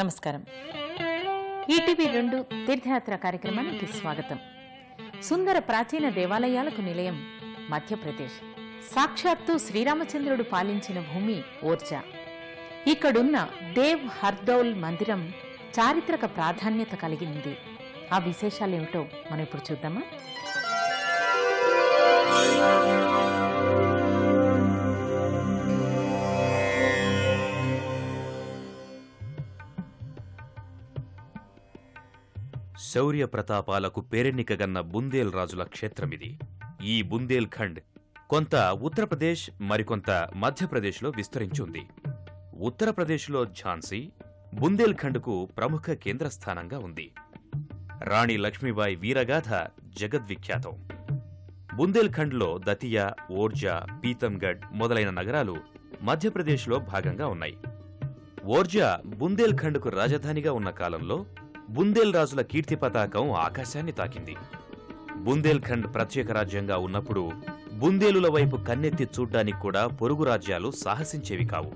నమస్కారం. ఈటీవీ 2 తీర్థయాత్ర కార్యక్రమానికి స్వాగతం. సుందర ప్రాచీన దేవాలయాలకు నిలయం మధ్యప్రదేశ్. సాక్షాత్తు శ్రీరామచంద్రుడు పాలించిన భూమి ఓర్జా. ఇక్కడున్న దేవ్ హర్దౌల్ మందిరం చారిత్రక ప్రాధాన్యత కలిగింది. ఆ విశేషాలేమిటో మనం ఇప్పుడు చూద్దామా? శౌర్య ప్రతాపాలకు పేరెన్నికగన్న బుందేల్ రాజుల క్షేత్రమిది. ఈ బుందేల్ ఖండ్ కొంత ఉత్తరప్రదేశ్, మరికొంత మధ్యప్రదేశ్లో విస్తరించి ఉంది. ఉత్తరప్రదేశ్లో ఝాన్సీ బుందేల్ ఖండ్కు ప్రముఖ కేంద్రస్థానంగా ఉంది. రాణి లక్ష్మీబాయి వీరగాథ జగద్విఖ్యాతం. బుందేల్ ఖండ్లో దతియా, ఓర్జా, పీతంగఢ్ మొదలైన నగరాలు మధ్యప్రదేశ్లో భాగంగా ఉన్నాయి. ఓర్జా బుందేల్ ఖండ్కు రాజధానిగా ఉన్న కాలంలో బుందేల్ రాజుల కీర్తి పతాకం ఆకాశాన్ని తాకింది. బుందేల్ ఖండ్ ప్రత్యేక రాజ్యంగా ఉన్నప్పుడు బుందేలుల వైపు కన్నెత్తి చూడ్డానికి కూడా పొరుగు రాజ్యాలు సాహసించేవి కావు.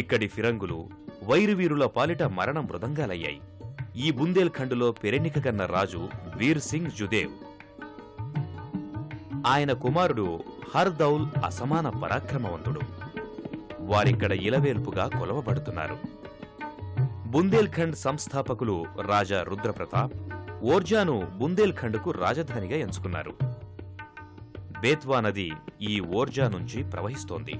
ఇక్కడి ఫిరంగులు వైరువీరుల పాలిట మరణ మృదంగాలయ్యాయి. ఈ బుందేల్ ఖండులో పెరెన్నికగన్న రాజు వీర్ సింగ్ జుదేవ్. ఆయన కుమారుడు హర్దౌల్ అసమాన పరాక్రమవంతుడు. వారిక్కడ ఇలవేల్పుగా కొలవబడుతున్నారు. బుందేల్ ఖండ్ సంస్థాపకులు రాజా రుద్రప్రతాప్ ఓర్జాను బుందేల్ ఖండ్కు రాజధానిగా ఎంచుకున్నారు. బేత్వా నది ఈ ఓర్జా నుంచి ప్రవహిస్తోంది.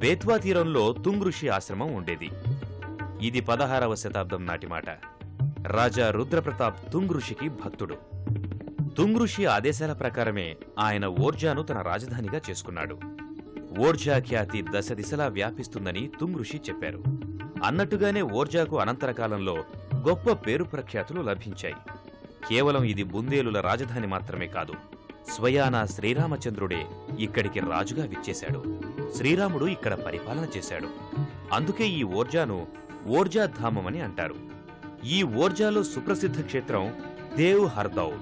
బేత్వా తీరంలో తుంగ్ ఋషి ఆశ్రమం ఉండేది. ఇది 16వ శతాబ్దం నాటి మాట. రాజా రుద్రప్రతాప్ తుంగ్ ఋషికి భక్తుడు. తుంగ్ ఋషి ఆదేశాల ప్రకారమే ఆయన ఓర్జాను తన రాజధానిగా చేసుకున్నాడు. ఓర్జా ఖ్యాతి దశ దిశలా వ్యాపిస్తుందని తుంగ్ ఋషి చెప్పారు. అన్నట్టుగానే ఓర్జాకు అనంతరకాలంలో గొప్ప పేరు ప్రఖ్యాతులు లభించాయి. కేవలం ఇది బుందేలుల రాజధాని మాత్రమే కాదు, స్వయానా శ్రీరామచంద్రుడే ఇక్కడికి రాజుగా విచ్చేశాడు. శ్రీరాముడు ఇక్కడ పరిపాలన చేశాడు. అందుకే ఈ ఓర్జాను ఓర్జా ధామమని అంటారు. ఈ ఓర్జాలో సుప్రసిద్ధ క్షేత్రం దేవ్ హర్దౌల్.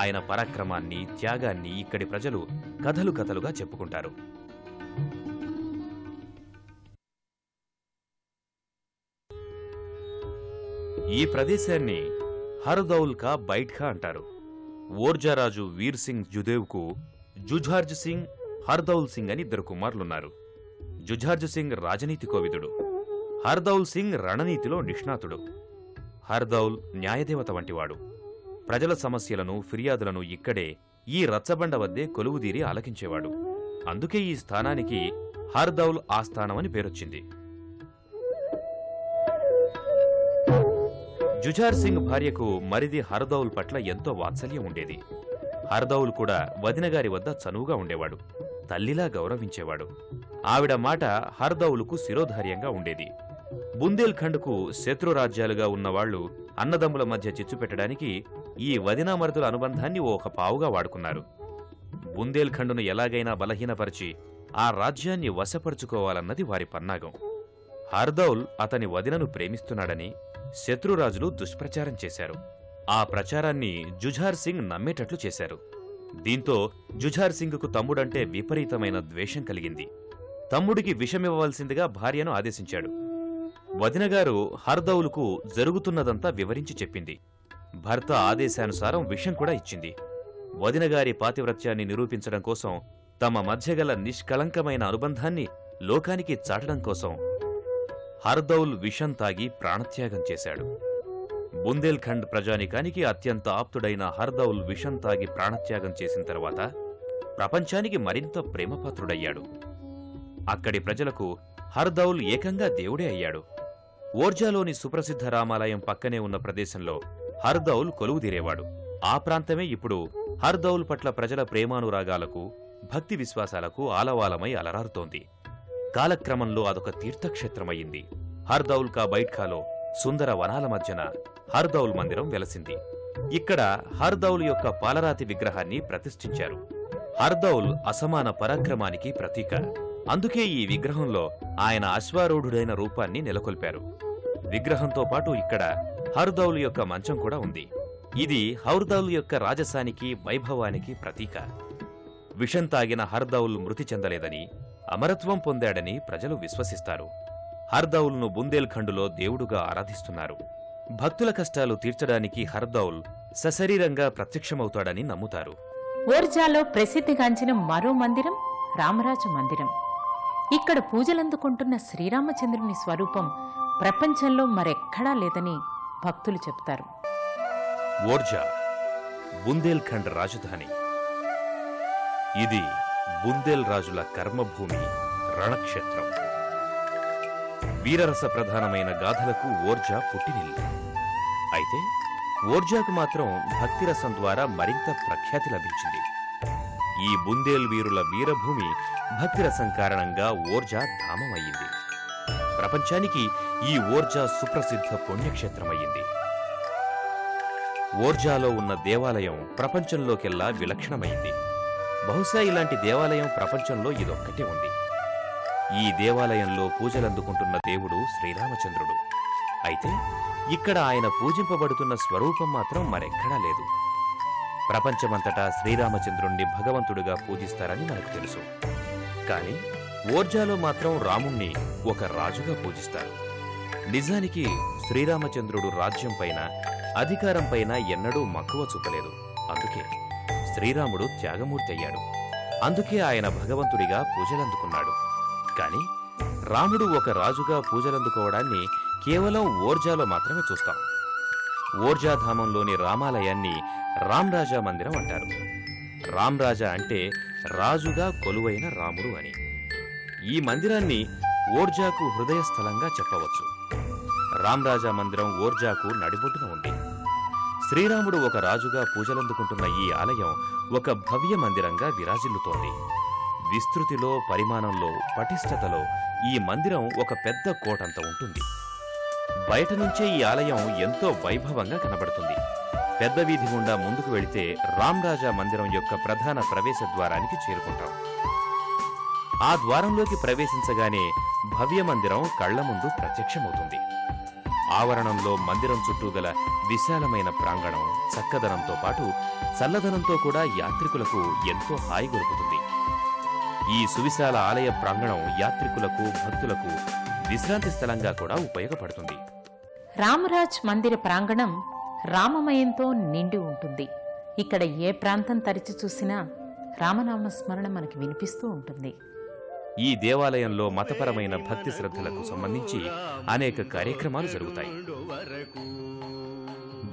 ఆయన పరాక్రమాన్ని, త్యాగాన్ని ఇక్కడి ప్రజలు కథలు కథలుగా చెప్పుకుంటారు. ఈ ప్రదేశాన్ని హర్దౌల్ కా బైఠా అంటారు. ఓర్జారాజు వీర్ సింగ్ జుదేవ్కు జుఝార్జ్ సింగ్, హర్దౌల్ సింగ్ అని 2 కుమారులున్నారు. జుఝార్జ్ సింగ్ రాజనీతి కోవిదుడు, హర్దౌల్ సింగ్ రణనీతిలో నిష్ణాతుడు. హర్దౌల్ న్యాయదేవత వంటివాడు. ప్రజల సమస్యలను, ఫిర్యాదులను ఇక్కడే ఈ రచ్చబండ వద్దే కొలువుదీరి ఆలకించేవాడు. అందుకే ఈ స్థానానికి హర్దౌల్ ఆస్థానమని పేరొచ్చింది. జుఝార్ సింగ్ భార్యకు మరిది హర్దౌల్ పట్ల ఎంతో వాత్సల్యం ఉండేది. హర్దౌల్ కూడా వదినగారి వద్ద చనువుగా ఉండేవాడు, తల్లిలా గౌరవించేవాడు. ఆవిడ మాట హర్దౌలుకు శిరోధార్యంగా ఉండేది. బుందేల్ ఖండ్కు శత్రురాజ్యాలుగా ఉన్నవాళ్లు అన్నదమ్ముల మధ్య చిచ్చు పెట్టడానికి ఈ వదినామరుదుల అనుబంధాన్ని ఒక పావుగా వాడుకున్నారు. బుందేల్ ఖండును ఎలాగైనా బలహీనపరిచి ఆ రాజ్యాన్ని వశపరుచుకోవాలన్నది వారి పన్నాగం. హర్దౌల్ అతని వదినను ప్రేమిస్తున్నాడని శత్రురాజులు దుష్ప్రచారం చేశారు. ఆ ప్రచారాన్ని జుఝార్ సింగ్ నమ్మేటట్లు చేశారు. దీంతో జుఝార్ సింగ్కు తమ్ముడంటే విపరీతమైన ద్వేషం కలిగింది. తమ్ముడికి విషమివ్వవలసిందిగా భార్యను ఆదేశించాడు. వదినగారు హర్దౌలుకు జరుగుతున్నదంతా వివరించి చెప్పింది. భర్త ఆదేశానుసారం విషం కూడా ఇచ్చింది. వదినగారి పాతివ్రత్యాన్ని నిరూపించడం కోసం, తమ మధ్యగల నిష్కళంకమైన అనుబంధాన్ని లోకానికి చాటడం కోసం హర్దౌల్ విషం తాగి ప్రాణత్యాగం చేశాడు. బుందేల్ ఖండ్ ప్రజానికానికి అత్యంత ఆప్తుడైన హర్దౌల్ విషం తాగి ప్రాణత్యాగం చేసిన తర్వాత ప్రపంచానికి మరింత ప్రేమపాత్రుడయ్యాడు. అక్కడి ప్రజలకు హర్దౌల్ ఏకంగా దేవుడే అయ్యాడు. ఓర్జాలోని సుప్రసిద్ధ రామాలయం పక్కనే ఉన్న ప్రదేశంలో హర్దౌల్ కొలువుదీరేవాడు. ఆ ప్రాంతమే ఇప్పుడు హర్దౌల్ పట్ల ప్రజల ప్రేమానురాగాలకు, భక్తి విశ్వాసాలకు ఆలవాలమై అలరారుతోంది. కాలక్రమంలో అదొక తీర్థక్షేత్రమయ్యింది. హర్దౌల్ కా బైఠాలో సుందర వనాల మధ్యన హర్దౌల్ మందిరం వెలసింది. ఇక్కడ హర్దౌల్ యొక్క పాలరాతి విగ్రహాన్ని ప్రతిష్ఠించారు. హర్దౌల్ అసమాన పరాక్రమానికి ప్రతీక. అందుకే ఈ విగ్రహంలో ఆయన అశ్వారూఢుడైన రూపాన్ని నెలకొల్పారు. విగ్రహంతో పాటు ఇక్కడ హర్దౌల్ యొక్క మంచం కూడా ఉంది. ఇది హర్దౌల్ యొక్క రాజసానికి, వైభవానికి ప్రతీక. విషం తాగిన హర్దౌల్ మృతి చెందలేదని, అమరత్వం పొందాడని ప్రజలు విశ్వసిస్తారు. హర్దౌల్ను బుందేల్ఖండ్లో దేవుడుగా ఆరాధిస్తున్నారు. భక్తుల కష్టాలు తీర్చడానికి హర్దౌల్ సశరీరంగా ప్రత్యక్షమవుతాడని నమ్ముతారు. ఓర్జాలో ప్రసిద్ధిగాంచిన మరో మందిరం రామరాజు మందిరం. ఇక్కడ పూజలందుకుంటున్న శ్రీరామచంద్రుని స్వరూపం ప్రపంచంలో మరెక్కడా లేదని భక్తులు చెప్తారు. ఓర్జా బుందేల్ఖండ్ రాజధాని. ఇది బుందేల్ రాజుల కర్మభూమి, రణక్షేత్రం. వీరరస ప్రధానమైన గాథలకు ఓర్జా పుట్టినిల్లు. అయితే ఓర్జాకు మాత్రం భక్తిరసం ద్వారా మరింత ప్రఖ్యాతి లభించింది. ఈ బుందేల్ వీరుల వీరభూమి భక్తిరసం కారణంగా ఓర్జా ధామమయ్యింది. ప్రపంచానికి ఈ ఓర్జా సుప్రసిద్ధ పుణ్యక్షేత్రమయ్యింది. ఓర్జాలో ఉన్న దేవాలయం ప్రపంచంలోకెల్లా విలక్షణమైంది. బహుశా ఇలాంటి దేవాలయం ప్రపంచంలో ఇదొక్కటే ఉంది. ఈ దేవాలయంలో పూజలందుకుంటున్న దేవుడు శ్రీరామచంద్రుడు. అయితే ఇక్కడ ఆయన పూజింపబడుతున్న స్వరూపం మాత్రం మరెక్కడా లేదు. ప్రపంచమంతటా శ్రీరామచంద్రుణ్ణి భగవంతుడిగా పూజిస్తారని మనకు తెలుసు. కాని ఓర్జాలో మాత్రం రాముణ్ణి ఒక రాజుగా పూజిస్తారు. నిజానికి శ్రీరామచంద్రుడు రాజ్యంపైన, అధికారంపైన ఎన్నడూ మక్కువ చూపలేదు. అందుకే శ్రీరాముడు త్యాగమూర్తి అయ్యాడు. అందుకే ఆయన భగవంతుడిగా పూజలందుకున్నాడు. కాని రాముడు ఒక రాజుగా పూజలందుకోవడాన్ని కేవలం ఓర్జాలో మాత్రమే చూస్తాం. ఓర్జాధామంలోని రామాలయాన్ని రామ్రాజా మందిరం అంటారు. రామ్రాజా అంటే రాజుగా కొలువైన రాముడు అని. ఈ మందిరాన్ని ఓర్జాకు హృదయస్థలంగా చెప్పవచ్చు. రామ్రాజా మందిరం ఓర్జాకు నడిబొడ్డున ఉంది. శ్రీరాముడు ఒక రాజుగా పూజలందుకుంటున్న ఈ ఆలయం ఒక భవ్య మందిరంగా విరాజిల్లుతోంది. విస్తృతిలో, పరిమాణంలో, పటిష్టతలో ఈ మందిరం ఒక పెద్ద కోటంత ఉంటుంది. బయట నుంచే ఈ ఆలయం ఎంతో వైభవంగా కనబడుతుంది. పెద్ద వీధి గుండా ముందుకు వెళితే రామ్రాజా మందిరం యొక్క ప్రధాన ప్రవేశ ద్వారానికి చేరుకుంటాం. ఆ ద్వారంలోకి ప్రవేశించగానే భవ్య మందిరం కళ్ల ముందు ప్రత్యక్షమవుతుంది. ఆవరణంలో మందిరం చుట్టూ గల విశాలమైన ప్రాంగణం చక్కదనంతో పాటు చల్లదనంతో కూడా యాత్రికులకు ఎంతో హాయి గొలుపుతుంది. ఈ సువిశాల ఆలయ ప్రాంగణం యాత్రికులకు, భక్తులకు విశ్రాంతి స్థలంగా కూడా ఉపయోగపడుతుంది. రామరాజ్ మందిర ప్రాంగణం రామమయంతో నిండి ఉంటుంది. ఇక్కడ ఏ ప్రాంతం తరిచి చూసినా రామనామస్మరణ మనకి వినిపిస్తూ ఉంటుంది. ఈ దేవాలయంలో మతపరమైన భక్తి శ్రద్ధలకు సంబంధించి అనేక కార్యక్రమాలు జరుగుతాయి.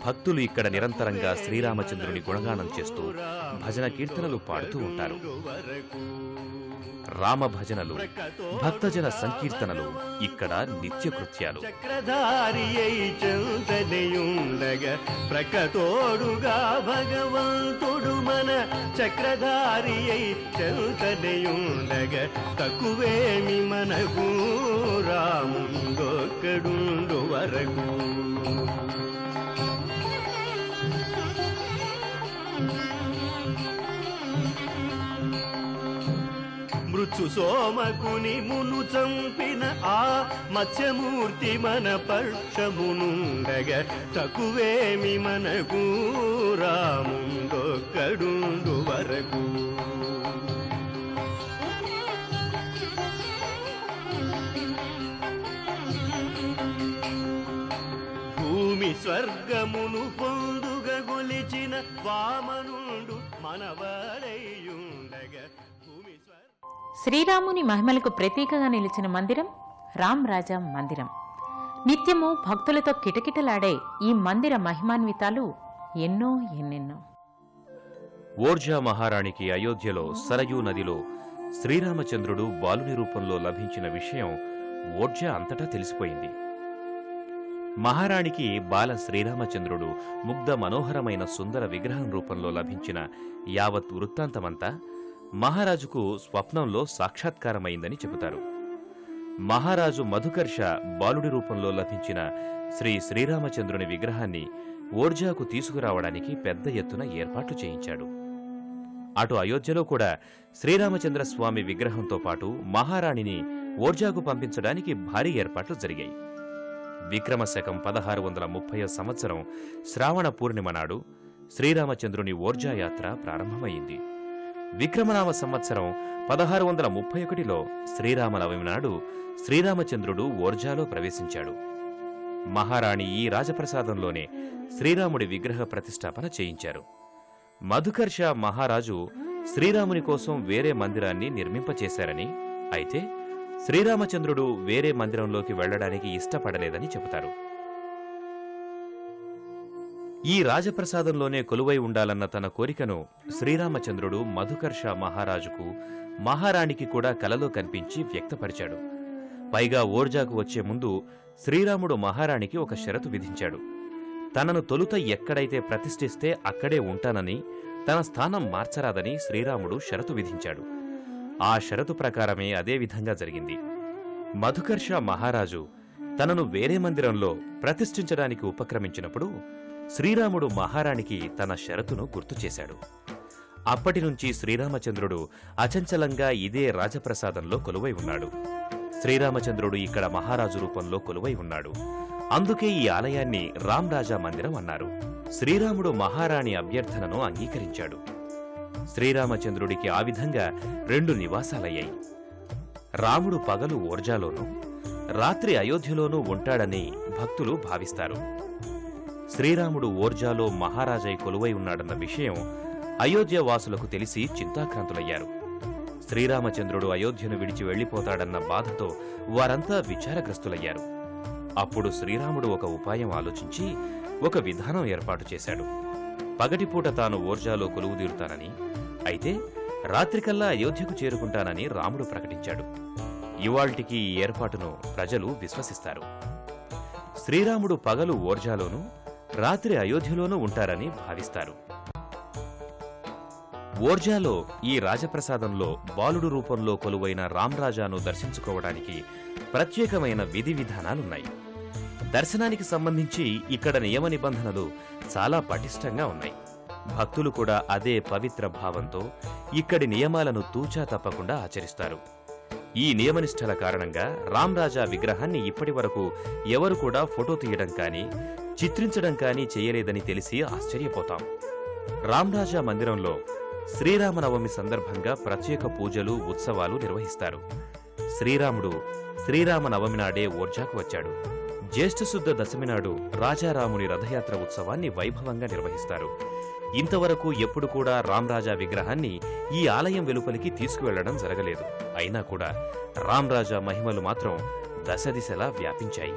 భక్తులు ఇక్కడ నిరంతరంగా శ్రీరామచంద్రుని గుణగానం చేస్తూ భజన కీర్తనలు పాడుతూ ఉంటారు. రామ భజనలు, భక్తజన సంకీర్తనలు ఇక్కడ నిత్యకృత్యాలు. ప్రకతోడుగా భగవంతుడు మన చక్రధారి అయి చంతనయుండగ తక్కువేమి మనకు రాముండొక్కడుండు వరకు. మృత్యు సోమకుని మును చంపిన ఆ మత్స్యమూర్తి మన పక్షమునుండగ తక్కువేమి మనకు రాముండొక్కడుండు వరకు. భూమి స్వర్గమును పొందుగ గొలిచిన వామనుండు మనవడయుండగ. శ్రీరాముని మహిమలకు ప్రతీకగా నిలిచిన మందిరం రామ్రాజా మందిరం. నిత్యము భక్తులతో కిటకిటలాడే ఈ మందిర మహిమాన్వితాలు ఎన్నో ఎన్నెన్నో. ఓర్జా మహారాణికి అయోధ్యలో సరయూ నదిలో శ్రీరామచంద్రుడు బాలుని రూపంలో లభించిన విషయం ఓర్జా అంతటా తెలిసిపోయింది. మహారాణికి బాల శ్రీరామచంద్రుడు ముగ్ధ మనోహరమైన సుందర విగ్రహం రూపంలో లభించిన యావత్ వృత్తాంతమంతా మహారాజుకు స్వప్నంలో సాక్షాత్కారమైందని చెబుతారు. మహారాజు మధుకర్ష బాలుడి రూపంలో లభించిన శ్రీరామచంద్రుని విగ్రహాన్ని ఓర్జాకు తీసుకురావడానికి పెద్ద ఎత్తున ఏర్పాట్లు చేయించాడు. అటు అయోధ్యలో కూడా శ్రీరామచంద్రస్వామి విగ్రహంతో పాటు మహారాణిని ఓర్జాకు పంపించడానికి భారీ ఏర్పాట్లు జరిగాయి. విక్రమశకం 1630 సంవత్సరం శ్రావణ పూర్ణిమ నాడు శ్రీరామచంద్రుని ఓర్జా యాత్ర ప్రారంభమైంది. విక్రమనామ సంవత్సరం 1631లో శ్రీరామనవమి నాడు శ్రీరామచంద్రుడు ఓర్జాలో ప్రవేశించాడు. మహారాణి ఈ రాజప్రసాదంలోనే శ్రీరాముడి విగ్రహ ప్రతిష్టాపన చేయించారు. మధుకర్ష మహారాజు శ్రీరాముని కోసం వేరే మందిరాన్ని నిర్మింపచేశారని, అయితే శ్రీరామచంద్రుడు వేరే మందిరంలోకి వెళ్లడానికి ఇష్టపడలేదని చెబుతారు. ఈ రాజప్రసాదంలోనే కొలువై ఉండాలన్న తన కోరికను శ్రీరామచంద్రుడు మధుకర్ష మహారాజుకు, మహారాణికి కూడా కలలో కనిపించి వ్యక్తపరిచాడు. పైగా ఓర్జాకు వచ్చే ముందు శ్రీరాముడు మహారాణికి ఒక షరతు విధించాడు. తనను తొలుత ఎక్కడైతే ప్రతిష్ఠిస్తే అక్కడే ఉంటానని, తన స్థానం మార్చరాదని శ్రీరాముడు షరతు విధించాడు. ఆ షరతు ప్రకారమే అదే విధంగా జరిగింది. మధుకర్ష మహారాజు తనను వేరే మందిరంలో ప్రతిష్ఠించడానికి ఉపక్రమించినప్పుడు శ్రీరాముడు మహారాణికి తన షరతును గుర్తుచేశాడు. అప్పటినుంచి శ్రీరామచంద్రుడు అచంచలంగా ఇదే రాజప్రసాదంలో కొలువై ఉన్నాడు. శ్రీరామచంద్రుడు ఇక్కడ మహారాజు రూపంలో కొలువై ఉన్నాడు. అందుకే ఈ ఆలయాన్ని రామరాజా మందిరం అన్నారు. శ్రీరాముడు మహారాణి అభ్యర్థనను అంగీకరించాడు. శ్రీరామచంద్రుడికి ఆ విధంగా 2 నివాసాలయ్యాయి. రాముడు పగలు ఓర్జాలోనూ, రాత్రి అయోధ్యలోనూ ఉంటాడని భక్తులు భావిస్తారు. శ్రీరాముడు ఓర్జాలో మహారాజై కొలువై ఉన్నాడన్న విషయం అయోధ్య వాసులకు తెలిసి చింతాక్రాంతులయ్యారు. శ్రీరామచంద్రుడు అయోధ్యను విడిచి వెళ్లిపోతాడన్న బాధతో వారంతా విచారగ్రస్తులయ్యారు. అప్పుడు శ్రీరాముడు ఒక ఉపాయం ఆలోచించి ఒక విధానం ఏర్పాటు చేశాడు. పగటిపూట తాను ఓర్జాలో కొలువుదీరుతానని, అయితే రాత్రికల్లా అయోధ్యకు చేరుకుంటానని రాముడు ప్రకటించాడు. ఇవాళ్టికి ఈ ఏర్పాటును ప్రజలు విశ్వసిస్తారు. శ్రీరాముడు పగలు ఓర్జాలోనూ, రాత్రి అయోధ్యలోనూ ఉంటారని భావిస్తారు. ఓర్జాలో ఈ రాజప్రసాదంలో బాలుడు రూపంలో కొలువైన రామరాజాను దర్శించుకోవడానికి ప్రత్యేకమైన విధి విధానాలున్నాయి. దర్శనానికి సంబంధించి ఇక్కడ నియమ నిబంధనలు చాలా పటిష్టంగా ఉన్నాయి. భక్తులు కూడా అదే పవిత్ర భావంతో ఇక్కడి నియమాలను తూచా తప్పకుండా ఆచరిస్తారు. ఈ నియమనిష్టల కారణంగా రామరాజా విగ్రహాన్ని ఇప్పటి వరకు ఎవరు కూడా ఫోటో తీయడం కానీ, చిత్రించడం కానీ చేయలేదని తెలిసి ఆశ్చర్యపోతాం. రామరాజా మందిరంలో శ్రీరామనవమి సందర్భంగా ప్రత్యేక పూజలు, ఉత్సవాలు నిర్వహిస్తారు. శ్రీరాముడు శ్రీరామనవమి నాడే ఓర్జాకు వచ్చాడు. జ్యేష్ఠశుద్ధ దశమి నాడు రాజారాముని రథయాత్ర ఉత్సవాన్ని వైభవంగా నిర్వహిస్తారు. ఇంతవరకు ఎప్పుడు కూడా రామరాజా విగ్రహాన్ని ఈ ఆలయం వెలుపలికి తీసుకువెళ్లడం జరగలేదు. అయినా కూడా రామరాజా మహిమలు మాత్రం దశదిశలా వ్యాపించాయి.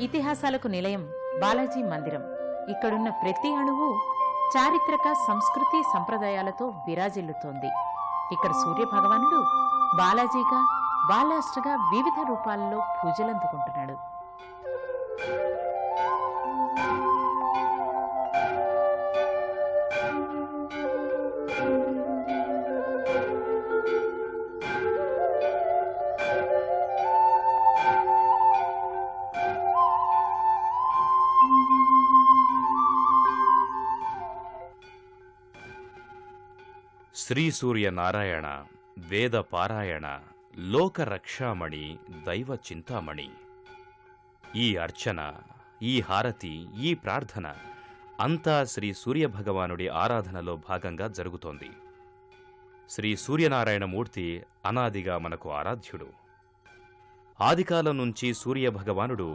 ఇతిహాసాలకు నిలయం బాలాజీ మందిరం. ఇక్కడున్న ప్రతి అణువు చారిత్రక, సంస్కృతి, సంప్రదాయాలతో విరాజిల్లుతోంది. ఇక్కడ సూర్యభగవానుడు బాలాజీగా, బాలాష్టగా వివిధ రూపాలలో పూజలందుకుంటున్నాడు. శ్రీ సూర్యనారాయణ వేద పారాయణ లోకరక్షామణి దైవ చింతామణి. ఈ అర్చన, ఈ హారతి, ఈ ప్రార్థన అంతా శ్రీ సూర్యభగవానుడి ఆరాధనలో భాగంగా జరుగుతోంది. శ్రీ సూర్యనారాయణమూర్తి అనాదిగా మనకు ఆరాధ్యుడు. ఆదికాలం నుంచి సూర్యభగవానుడు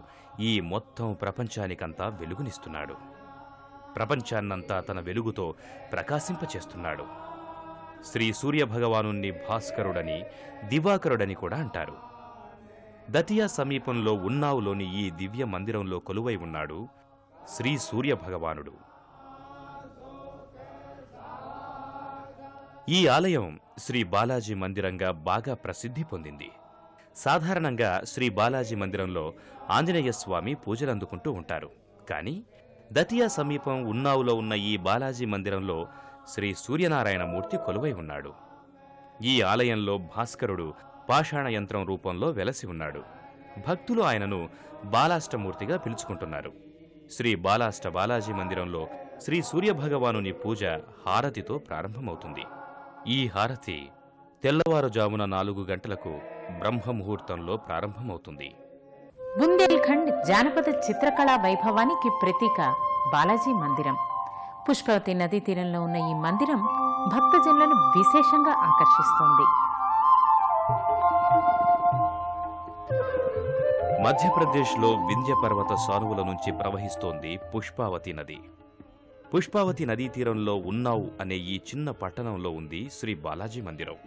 ఈ మొత్తం ప్రపంచానికంతా వెలుగునిస్తున్నాడు. ప్రపంచాన్నంతా తన వెలుగుతో ప్రకాశింపచేస్తున్నాడు. శ్రీ సూర్యభగవానుణ్ణి భాస్కరుడని, దివాకరుడని కూడా అంటారు. దతియా సమీపంలో ఉన్నావులోని ఈ దివ్య మందిరంలో కొలువై ఉన్నాడు శ్రీ సూర్యభగవానుడు. ఈ ఆలయం శ్రీ బాలాజీ మందిరంగా బాగా ప్రసిద్ధి పొందింది. సాధారణంగా శ్రీ బాలాజీ మందిరంలో ఆంజనేయస్వామి పూజలందుకుంటూ ఉంటారు. కానీ దతియా సమీపం ఉన్నావులో ఉన్న ఈ బాలాజీ మందిరంలో శ్రీ సూర్యనారాయణమూర్తి కొలువై ఉన్నాడు. ఈ ఆలయంలో భాస్కరుడు పాషాణ యంత్రం రూపంలో వెలసి ఉన్నాడు. భక్తులు ఆయనను బాలాష్టమూర్తిగా పిలుచుకుంటున్నారు. శ్రీ బాలాజీ మందిరంలో శ్రీ సూర్యభగవానుని పూజ హారతితో ప్రారంభమవుతుంది. ఈ హారతి తెల్లవారుజామున 4 గంటలకు బ్రహ్మముహూర్తంలో ప్రారంభమవుతుంది. బుందేల్ఖండ్ జానపద చిత్రకళా వైభవానికి ప్రతీక బాలాజీ మందిరం. పుష్పవతి నదీ తీరంలో ఉన్న ఈ మందిరం భక్తజనులను విశేషంగా ఆకర్షిస్తోంది. మధ్యప్రదేశ్లో వింధ్య పర్వత సానువుల నుంచి ప్రవహిస్తోంది పుష్పావతి నది. పుష్పావతి నదీ తీరంలో ఉన్నావ్ అనే ఈ చిన్న పట్టణంలో ఉంది శ్రీ బాలాజీ మందిరం.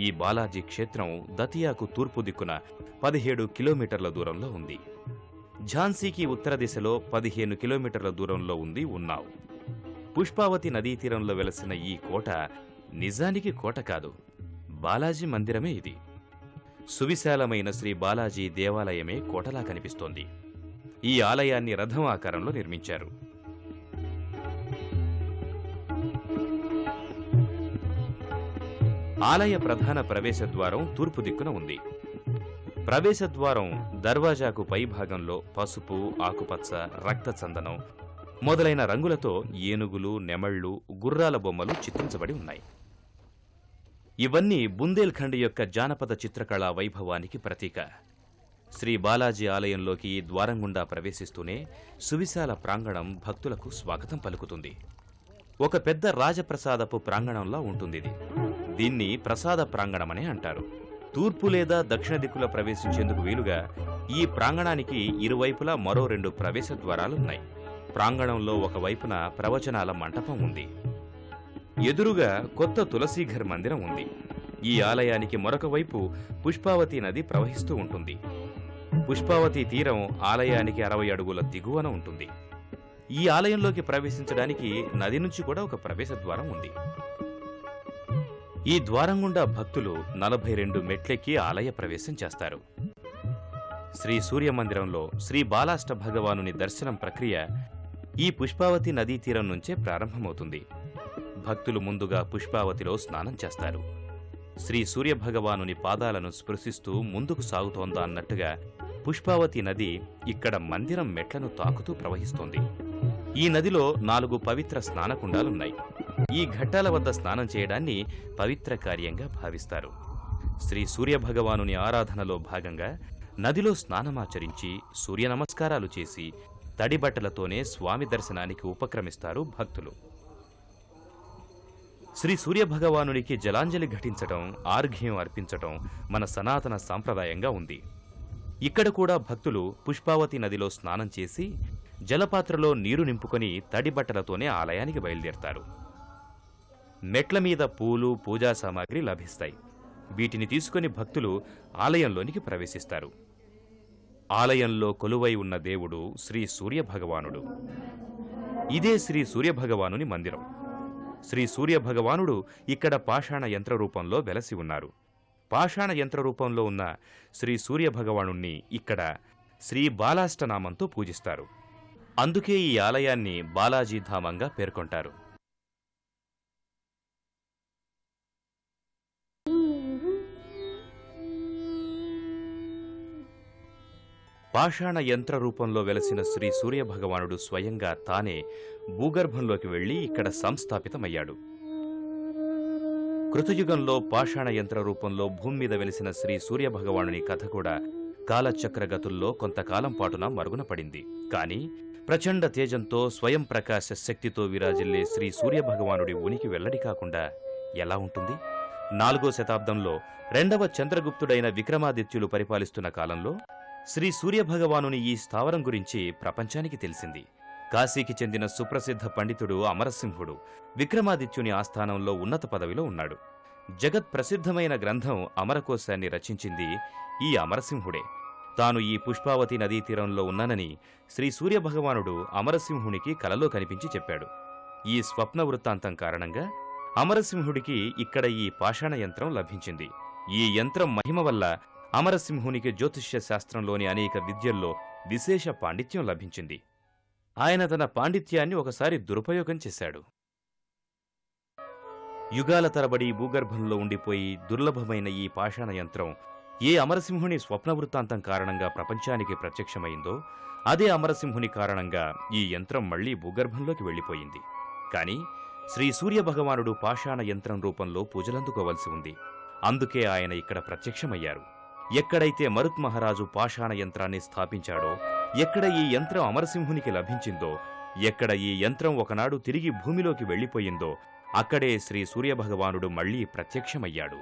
ఈ బాలాజీ క్షేత్రం దతియాకు తూర్పు దిక్కున 17 కిలోమీటర్ల దూరంలో ఉంది. ఝాన్సీకి ఉత్తర దిశలో 15 కిలోమీటర్ల దూరంలో ఉంది ఉన్నావ్. పుష్పావతి నదీ తీరంలో వెలసిన ఈ కోట నిజానికి కోట కాదు, బాలాజీ మందిరమే ఇది. సువిశాలమైన శ్రీ బాలాజీ దేవాలయమే కోటలా కనిపిస్తోంది. ఈ ఆలయాన్ని రథం ఆకారంలో నిర్మించారు. ఆలయ ప్రధాన ప్రవేశద్వారం తూర్పు దిక్కున ఉంది. ప్రవేశద్వారం దర్వాజాకు పై భాగంలో పసుపు, ఆకుపచ్చ, రక్తచందనం మొదలైన రంగులతో ఏనుగులు, నెమళ్లు, గుర్రాల బొమ్మలు చిత్రించబడి ఉన్నాయి. ఇవన్నీ బుందేల్ఖండ్ యొక్క జానపద చిత్రకళా వైభవానికి ప్రతీక. శ్రీ బాలాజీ ఆలయంలోకి ఈ ద్వారం గుండా ప్రవేశిస్తూనే సువిశాల ప్రాంగణం భక్తులకు స్వాగతం పలుకుతుంది. ఒక పెద్ద రాజప్రసాదపు ప్రాంగణంలా ఉంటుందిది. దీన్ని ప్రసాద ప్రాంగణమనే అంటారు. తూర్పు లేదా దక్షిణ దిక్కులో ప్రవేశించేందుకు వీలుగా ఈ ప్రాంగణానికి ఇరువైపులా మరో 2 ప్రవేశ ద్వారాలున్నాయి. ప్రాంగణంలో ఒకవైపున ప్రవచనాల మంటపం ఉంది. ఎదురుగా కొత్త తులసీఘర్ మందిరం ఉంది. ఈ ఆలయానికి మరొక వైపు పుష్పావతి నది ప్రవహిస్తూ ఉంటుంది. పుష్పావతి తీరం ఆలయానికి 60 అడుగుల దిగువన ఉంటుంది. ఈ ఆలయంలోకి ప్రవేశించడానికి నది నుంచి కూడా ఒక ప్రవేశ ద్వారం ఉంది. ఈ ద్వారం గుండా భక్తులు 42 మెట్లెక్కి ఆలయ ప్రవేశం చేస్తారు. శ్రీ సూర్యమందిరంలో శ్రీ బాలాష్ట భగవానుని దర్శనం ప్రక్రియ ఈ పుష్పావతి నదీ తీరం నుంచే ప్రారంభమవుతుంది. భక్తులు ముందుగా పుష్పావతిలో స్నానం చేస్తారు. శ్రీ సూర్యభగవానుని పాదాలను స్పృశిస్తూ ముందుకు సాగుతోందా అన్నట్టుగా పుష్పావతి నది ఇక్కడ మందిరం మెట్లను తాకుతూ ప్రవహిస్తోంది. ఈ నదిలో 4 పవిత్ర స్నానకుండాలున్నాయి. ఈ ఘట్టాల వద్ద స్నానం చేయడాన్ని పవిత్ర కార్యంగా భావిస్తారు. శ్రీ సూర్యభగవానుని ఆరాధనలో భాగంగా నదిలో స్నానమాచరించి సూర్య నమస్కారాలు చేసి తడిబట్టలతోనే స్వామి దర్శనానికి ఉపక్రమిస్తారు భక్తులు. శ్రీ సూర్యభగవానునికి జలాంజలి ఘటించటం, ఆర్ఘ్యం అర్పించటం మన సనాతన సాంప్రదాయంగా ఉంది. ఇక్కడ కూడా భక్తులు పుష్పావతి నదిలో స్నానం చేసి జలపాత్రలో నీరు నింపుకొని తడిబట్టలతోనే ఆలయానికి బయలుదేరతారు. మెట్ల మీద పూలు, పూజా సామాగ్రి లభిస్తాయి. వీటిని తీసుకుని భక్తులు ఆలయంలోనికి ప్రవేశిస్తారు. ఆలయంలో కొలువై ఉన్న దేవుడు శ్రీ సూర్యభగవానుడు. ఇదే శ్రీ సూర్యభగవానుని మందిరం. శ్రీ సూర్యభగవానుడు ఇక్కడ పాషాణ యంత్ర రూపంలో వెలసి ఉన్నారు. పాషాణ యంత్ర రూపంలో ఉన్న శ్రీ సూర్యభగవానుణ్ణి ఇక్కడ శ్రీ బాలాష్టనామంతో పూజిస్తారు. అందుకే ఈ ఆలయాన్ని బాలాజీ ధామంగా పేర్కొంటారు. పాషాణ యంత్ర రూపంలో వెలసిన శ్రీ సూర్యభగవానుడు స్వయంగా తానే భూగర్భంలోకి వెళ్లి ఇక్కడ సంస్థాపితమయ్యాడు. కృతయుగంలో పాషాణ యంత్ర రూపంలో భూమి మీద వెలిసిన శ్రీ సూర్యభగవానుని కథ కూడా కాలచక్రగతుల్లో కొంతకాలం పాటున మరుగున పడింది. కాని ప్రచండ తేజంతో స్వయం ప్రకాశ శక్తితో విరాజిల్లే శ్రీ సూర్యభగవానుడి ఉనికి వెల్లడి కాకుండా ఎలా ఉంటుంది? 4వ శతాబ్దంలో 2వ చంద్రగుప్తుడైన విక్రమాదిత్యులు పరిపాలిస్తున్న కాలంలో శ్రీ సూర్యభగవానుని ఈ స్థావరం గురించి ప్రపంచానికి తెలిసింది. కాశీకి చెందిన సుప్రసిద్ధ పండితుడు అమరసింహుడు విక్రమాదిత్యుని ఆస్థానంలో ఉన్నత పదవిలో ఉన్నాడు. జగత్ ప్రసిద్ధమైన గ్రంథం అమరకోశాన్ని రచించింది ఈ అమరసింహుడే. తాను ఈ పుష్పావతి నదీ తీరంలో ఉన్నానని శ్రీ సూర్యభగవానుడు అమరసింహునికి కలలో కనిపించి చెప్పాడు. ఈ స్వప్న వృత్తాంతం కారణంగా అమరసింహుడికి ఇక్కడ ఈ పాషాణ యంత్రం లభించింది. ఈ యంత్రం మహిమ వల్ల అమరసింహునికి జ్యోతిష్య శాస్త్రంలోని అనేక విద్యల్లో విశేష పాండిత్యం లభించింది. ఆయన తన పాండిత్యాన్ని ఒకసారి దురుపయోగం చేశాడు. యుగాల తరబడి భూగర్భంలో ఉండిపోయి దుర్లభమైన ఈ పాషాణ యంత్రం ఏ అమరసింహుని స్వప్న వృత్తాంతం కారణంగా ప్రపంచానికి ప్రత్యక్షమైందో అదే అమరసింహుని కారణంగా ఈ యంత్రం మళ్లీ భూగర్భంలోకి వెళ్లిపోయింది. కాని శ్రీ సూర్యభగవానుడు పాషాణ యంత్రం రూపంలో పూజలందుకోవలసి ఉంది. అందుకే ఆయన ఇక్కడ ప్రత్యక్షమయ్యారు. ఎక్కడైతే మరుత్ మహారాజు పాషాణ యంత్రాన్ని స్థాపించాడో, ఎక్కడ ఈ యంత్రం అమరసింహునికి లభించిందో, ఎక్కడ ఈ యంత్రం ఒకనాడు తిరిగి భూమిలోకి వెళ్లిపోయిందో అక్కడే శ్రీ సూర్యభగవానుడు మళ్లీ ప్రత్యక్షమయ్యాడు.